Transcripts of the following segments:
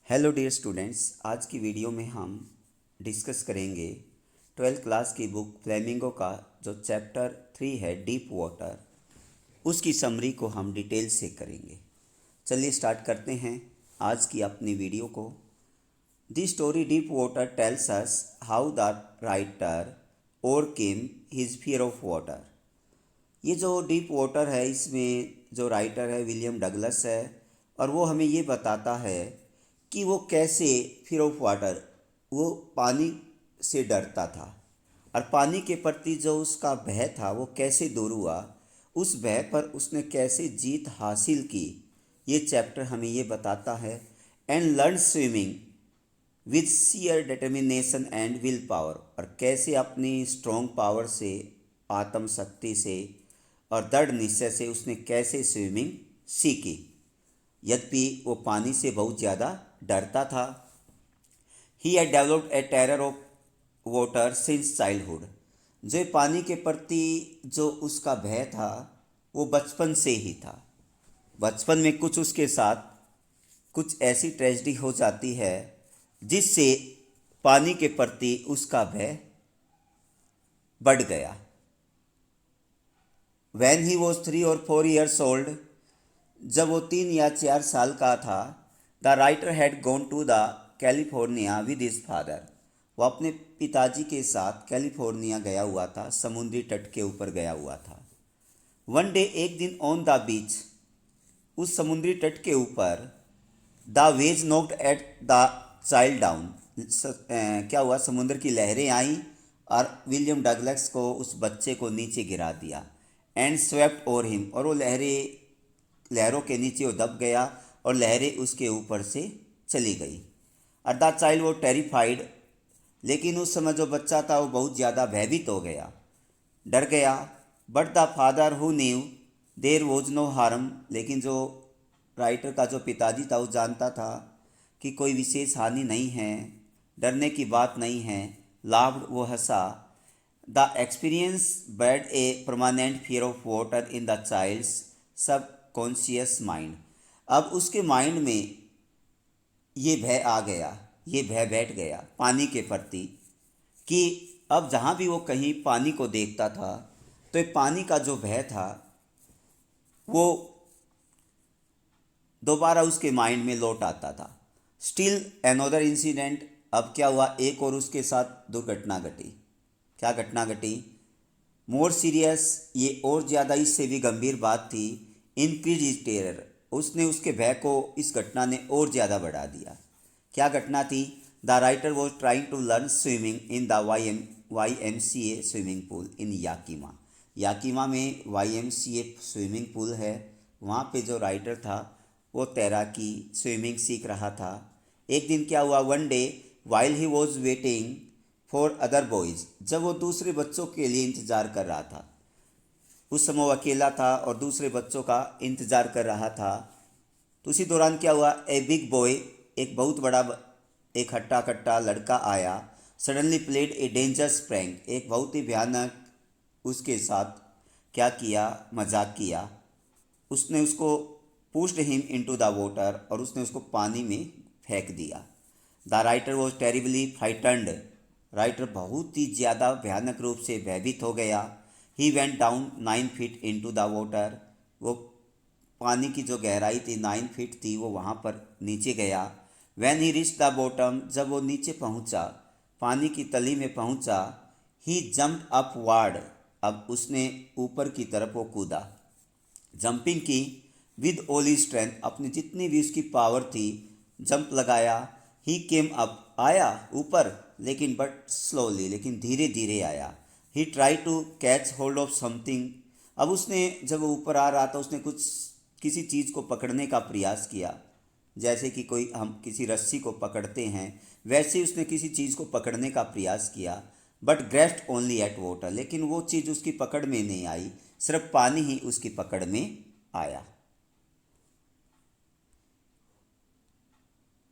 Hello dear students, आज की video में हम डिस्कस करेंगे 12th क्लास की बुक फ्लेमिंगो का जो चैप्टर 3 है डीप वाटर, उसकी समरी को हम डिटेल से करेंगे। चलिए स्टार्ट करते हैं आज की अपनी वीडियो को। The story deep water tells us how the writer overcame his fear of water. ये जो डीप वाटर है, इसमें जो राइटर है विलियम डगलस है, और वो हमें ये बताता है कि वो कैसे फियर ऑफ वाटर, वो पानी से डरता था और पानी के प्रति जो उसका भय था वो कैसे दूर हुआ, उस भय पर उसने कैसे जीत हासिल की। ये चैप्टर हमें ये बताता है। And learn swimming with sheer determination and will power, और कैसे अपनी स्ट्रॉन्ग पावर से, आत्मशक्ति से और दृढ़ निश्चय से उसने कैसे स्विमिंग सीखी, यद्यपि वो पानी से बहुत ज़्यादा डरता था। He had developed A terror of water since childhood. जो पानी के प्रति जो उसका भय था वो बचपन से ही था। बचपन में कुछ उसके साथ कुछ ऐसी ट्रेजेडी हो जाती है जिससे पानी के प्रति उसका भय बढ़ गया। When he was 3 or 4 years old, जब वो 3 या 4 साल का था, the writer had gone to the California with his father. वो अपने पिताजी के साथ कैलिफोर्निया गया हुआ था, समुद्री तट के ऊपर गया हुआ था। वन डे, एक दिन, ऑन द बीच, उस समुद्री तट के ऊपर, the ways knocked at the child down. क्या हुआ, समुद्र की लहरें आईं और विलियम डगलस को, उस बच्चे को नीचे गिरा दिया। एंड स्वेप्ट ओवर हिम, और वो लहरों के नीचे वो दब गया और लहरें उसके ऊपर से चली गई। और द चाइल्ड वो टेरिफाइड, लेकिन उस समय जो बच्चा था वो बहुत ज़्यादा भयभीत हो गया, डर गया। But the father who knew there was no harm, लेकिन जो राइटर का जो पिताजी था वो जानता था कि कोई विशेष हानि नहीं है, डरने की बात नहीं है। लाफ्ड, वो हंसा। The experience had a permanent fear of water in the child's subconscious mind. अब उसके माइंड में ये भय आ गया, ये भय बैठ गया पानी के प्रति, कि अब जहाँ भी वो कहीं पानी को देखता था तो ये पानी का जो भय था वो दोबारा उसके माइंड में लौट आता था। स्टिल एनोदर इंसिडेंट, अब क्या हुआ, एक और उसके साथ दुर्घटना घटी। क्या घटना घटी? मोर सीरियस, ये और ज़्यादा इससे भी गंभीर बात थी। इंक्रीज इज टेरर, उसने उसके भय को, इस घटना ने और ज़्यादा बढ़ा दिया। क्या घटना थी? The writer was trying to learn swimming in the YMCA swimming pool in Yakima. Yakima में YMCA स्विमिंग पूल है, वहाँ पे जो राइटर था वो तैराकी, स्विमिंग सीख रहा था। एक दिन क्या हुआ, one day while he was waiting for other boys, जब वो दूसरे बच्चों के लिए इंतज़ार कर रहा था, उस समय वो अकेला था और दूसरे बच्चों का इंतज़ार कर रहा था, तो उसी दौरान क्या हुआ, ए बिग बॉय, एक बहुत बड़ा एक हट्टा कट्टा लड़का आया। Suddenly played a dangerous prank, एक बहुत ही भयानक उसके साथ क्या किया, मजाक किया। उसने उसको pushed him into the water, और उसने उसको पानी में फेंक दिया। The writer was terribly frightened, writer बहुत ही ज़्यादा भयानक रूप से भयभीत हो गया। ही went down 9 feet into the water, वो पानी की जो गहराई थी 9 फीट थी, वो वहाँ पर नीचे गया। When he rich the bottom, जब वो नीचे पहुँचा, पानी की तली में पहुँचा, ही जम्प्ड अपवार्ड, अब उसने ऊपर की तरफ वो कूदा, जंपिंग की विद ऑल ही स्ट्रेंथ, अपनी जितनी भी उसकी पावर थी, जंप लगाया। ही केम अप, आया ऊपर, लेकिन बट स्लोली, लेकिन धीरे धीरे आया। He try to catch hold of something, अब उसने जब वो ऊपर आ रहा था उसने कुछ किसी चीज़ को पकड़ने का प्रयास किया, जैसे कि कोई हम किसी रस्सी को पकड़ते हैं, वैसे उसने किसी चीज़ को पकड़ने का प्रयास किया। But grasped only at water, लेकिन वो चीज़ उसकी पकड़ में नहीं आई, सिर्फ पानी ही उसकी पकड़ में आया।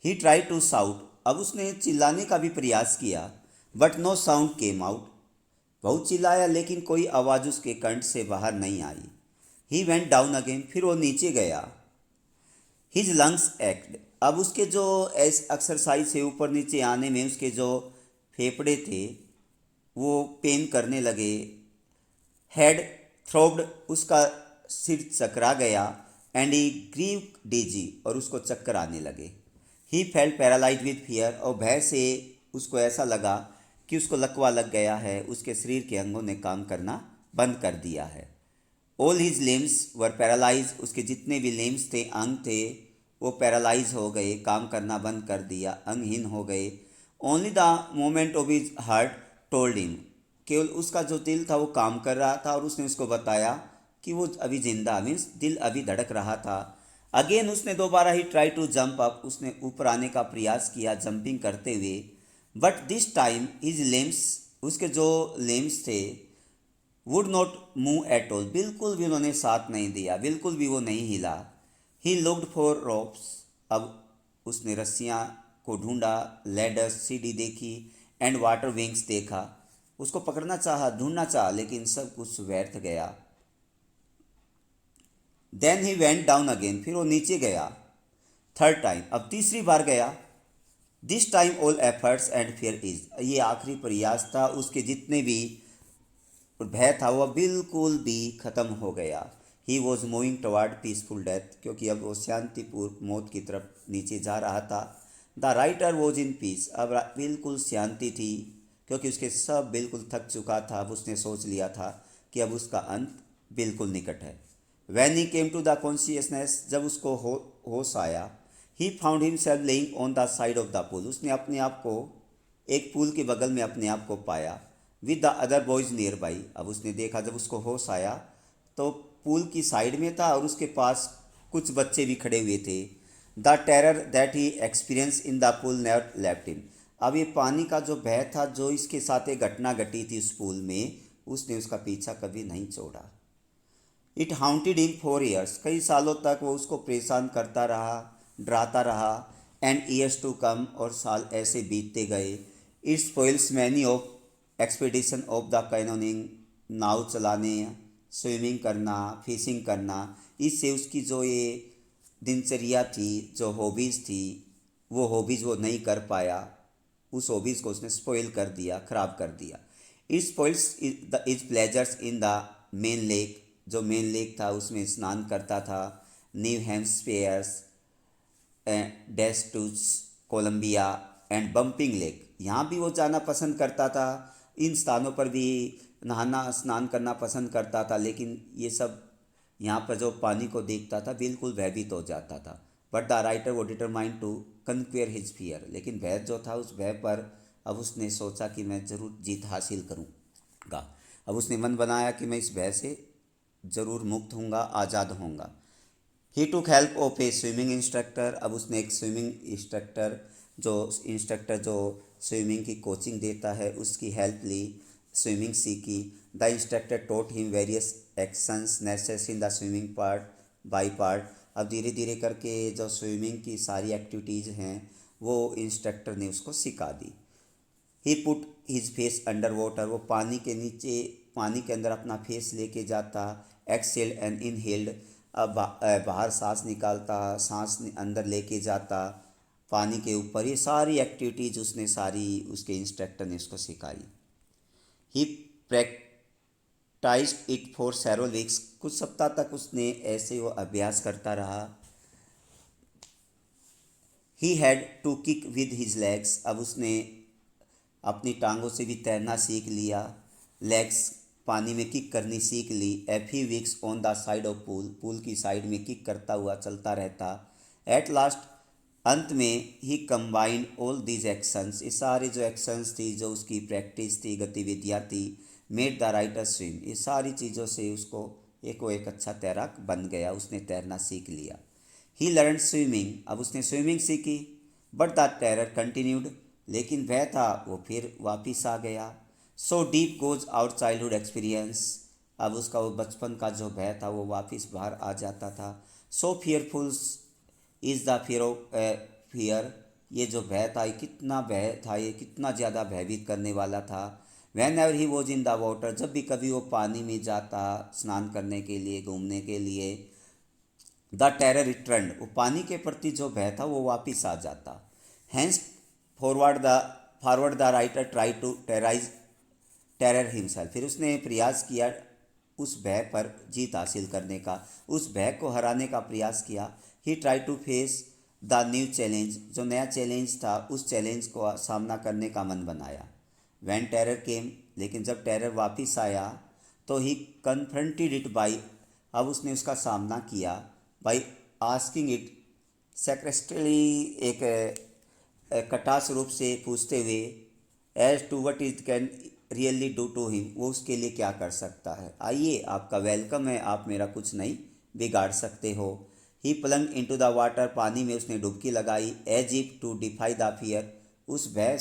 ही ट्राई टू साउट, अब उसने चिल्लाने का भी प्रयास किया, but no sound came out, बहुत चिल्लाया लेकिन कोई आवाज़ उसके कंठ से बाहर नहीं आई। ही वेंट डाउन अगेन, फिर वो नीचे गया। हिज लंग्स एक्ट, अब उसके जो एक्सरसाइज से ऊपर नीचे आने में उसके जो फेफड़े थे वो पेन करने लगे। हेड थ्रोब्ड, उसका सिर चकरा गया। एंड ही ग्रीव डिजी, और उसको चक्कर आने लगे। He felt paralyse with fear, और भय से उसको ऐसा लगा कि उसको लकवा लग गया है, उसके शरीर के अंगों ने काम करना बंद कर दिया है। ऑल हिज लिम्स वर पैरालाइज, उसके जितने भी लिम्स थे, अंग थे, वो पैरालाइज हो गए, काम करना बंद कर दिया, अंगहीन हो गए। Only the moment of his heart told him, केवल उसका जो दिल था वो काम कर रहा था और उसने उसको बताया कि वो अभी जिंदा, मीन्स दिल अभी धड़क रहा था। अगेन उसने दोबारा ही ट्राई टू जंप अप, उसने ऊपर आने का प्रयास किया जंपिंग करते हुए। But this time his limbs, उसके जो लिम्स थे, would not move at all, बिल्कुल भी उन्होंने साथ नहीं दिया, बिल्कुल भी वो नहीं हिला। ही लुक्ड फॉर रोप्स, अब उसने रस्सियाँ को ढूंढा, लैडर्स, सीढ़ी देखी, एंड वाटर विंग्स देखा, उसको पकड़ना चाहा, ढूंढना चाहा, लेकिन सब कुछ व्यर्थ गया। Then he went down again, फिर वो नीचे गया थर्ड टाइम, अब तीसरी बार गया। This time all efforts and fear is, ये आखिरी प्रयास था, उसके जितने भी भय था वह बिल्कुल भी ख़त्म हो गया। He was moving toward peaceful death, क्योंकि अब वो शांतिपूर्वक मौत की तरफ नीचे जा रहा था। The writer was in peace, अब बिल्कुल शांति थी, क्योंकि उसके सब बिल्कुल थक चुका था। अब उसने सोच लिया था कि अब उसका अंत बिल्कुल निकट है। When he came to the consciousness, जब उसको होश आया, he found himself lying on the side of the pool, उसने अपने आप को एक पूल के बगल में अपने आप को पाया। With the other boys near by, अब उसने देखा, जब उसको होश आया तो पूल की साइड में था और उसके पास कुछ बच्चे भी खड़े हुए थे। The terror that he experience in the pool never left him, अब ये पानी का जो भय था, जो इसके साथ एक घटना घटी थी उस पूल में, उसने उसका पीछा कभी नहीं छोड़ा। It haunted him for years, कई सालों तक वो उसको परेशान करता रहा, डराता रहा। एंड ईयर्स टू कम, और साल ऐसे बीतते गए। It spoils many of expedition of the canoeing, नाव चलाने, स्विमिंग करना, फिशिंग करना, इससे उसकी जो ये दिनचर्या थी, जो हॉबीज़ थी, वो हॉबीज़ वो नहीं कर पाया। उस हॉबीज़ को उसने स्पॉइल कर दिया, ख़राब कर दिया। It spoils the is pleasures in the Maine lake, जो मेन लेक था उसमें स्नान करता था। New Hampshire, Deschutes, Columbia and Bumping Lake, यहाँ भी वो जाना पसंद करता था। इन स्थानों पर भी नहाना स्नान करना पसंद करता था, लेकिन ये सब यहाँ पर जो पानी को देखता था बिल्कुल भयभीत हो जाता था। बट द राइटर वो determined to conquer his fear, लेकिन भय जो था, उस भय पर अब उसने सोचा कि मैं ज़रूर जीत हासिल करूँगा। अब उसने मन बनाया कि मैं इस भय से ज़रूर मुक्त होऊंगा, आज़ाद होऊंगा। He took help of a swimming instructor, अब उसने एक स्विमिंग इंस्ट्रक्टर जो स्विमिंग की कोचिंग देता है, उसकी हेल्प ली, स्विमिंग सीखी। The instructor taught him various actions necessary in the swimming part by part, अब धीरे धीरे करके जो स्विमिंग की सारी एक्टिविटीज़ हैं वो इंस्ट्रक्टर ने उसको सिखा दी। He put his face under water, वो पानी के नीचे, पानी के अंदर अपना फेस लेके जाता। एक्सहेल्ड एंड इनहेल्ड, अब बाहर सांस निकालता, सांस अंदर लेके जाता पानी के ऊपर। ये सारी एक्टिविटीज़ उसने सारी उसके इंस्ट्रक्टर ने उसको सिखाई। He practise it for several weeks, कुछ सप्ताह तक उसने ऐसे वो अभ्यास करता रहा। He had to kick with his legs, अब उसने अपनी टांगों से भी तैरना सीख लिया, लेग्स पानी में किक करनी सीख ली। A few weeks on the side of pool, pool की साइड में किक करता हुआ चलता रहता। एट लास्ट, अंत में, he combined all these actions, ये सारे जो एक्शंस थी, जो उसकी प्रैक्टिस थी, गतिविधियाँ थी, मेड द राइटर स्विम, ये सारी चीज़ों से उसको वो एक अच्छा तैराक बन गया, उसने तैरना सीख लिया। ही लर्न स्विमिंग, अब उसने स्विमिंग सीखी। बट द टेरर कंटिन्यूड, लेकिन वह था वो फिर वापिस आ गया। So deep goes out childhood experience, अब उसका वो बचपन का जो भय था वो वापिस बाहर आ जाता था। So fearful is the fear of fear, ये जो भय था, ये कितना भय था, ये कितना ज़्यादा भयभीत करने वाला था। Van ever he was in the water, जब भी कभी वो पानी में जाता स्नान करने के लिए, घूमने के लिए, द टेरर रिटर्न, वो पानी के प्रति जो भय था वो वापिस आ जाता। Hence forward the writer try to terror himself, फिर उसने प्रयास किया उस भय पर जीत हासिल करने का, उस भय को हराने का प्रयास किया। He try to face the new challenge, जो नया चैलेंज था उस चैलेंज को सामना करने का मन बनाया। वैन टेरर केम, लेकिन जब टेरर वापिस आया तो ही कन्फ्रंटेड इट बाई, अब उसने उसका सामना किया बाई आस्किंग इट सेक्रेस्टली, एक कटास रूप से पूछते हुए, as to what is can really do to him, वो उसके लिए क्या कर सकता है। आइए, आपका वेलकम है, आप मेरा कुछ नहीं बिगाड़ सकते हो। He plunge into the water, पानी में उसने डुबकी लगाई। As if to defy the fear, उस भय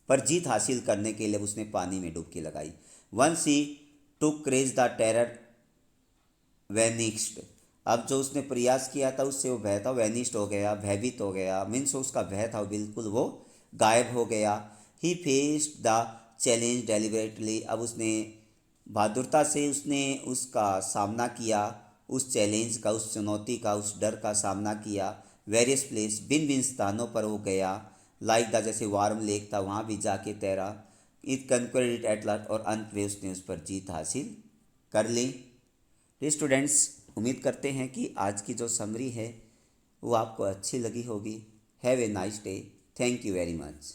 पर जीत हासिल करने के लिए उसने पानी में डुबकी लगाई। Once he took craze the terror vanished, अब जो उसने प्रयास किया था उससे वो भय था वैनिश्ड हो गया, भयभीत हो गया, मीन्स उसका भय था बिल्कुल वो गायब हो गया। ही फेस्ड द चैलेंज डेलिबरेटली, अब उसने बहादुरता से उसने उसका सामना किया, उस चैलेंज का, उस चुनौती का, उस डर का सामना किया। वेरियस प्लेस, भिन्न भिन्न स्थानों पर वो गया। लाइक द, जैसे वार्म लेक था वहाँ भी जाके तैरा। इट कंक्वेरिड एट लास्ट, और अंत में उसने उस पर जीत हासिल कर ली। स्टूडेंट्स, उम्मीद करते हैं कि आज की जो समरी है वो आपको अच्छी लगी होगी। Have a nice day. Thank you very much.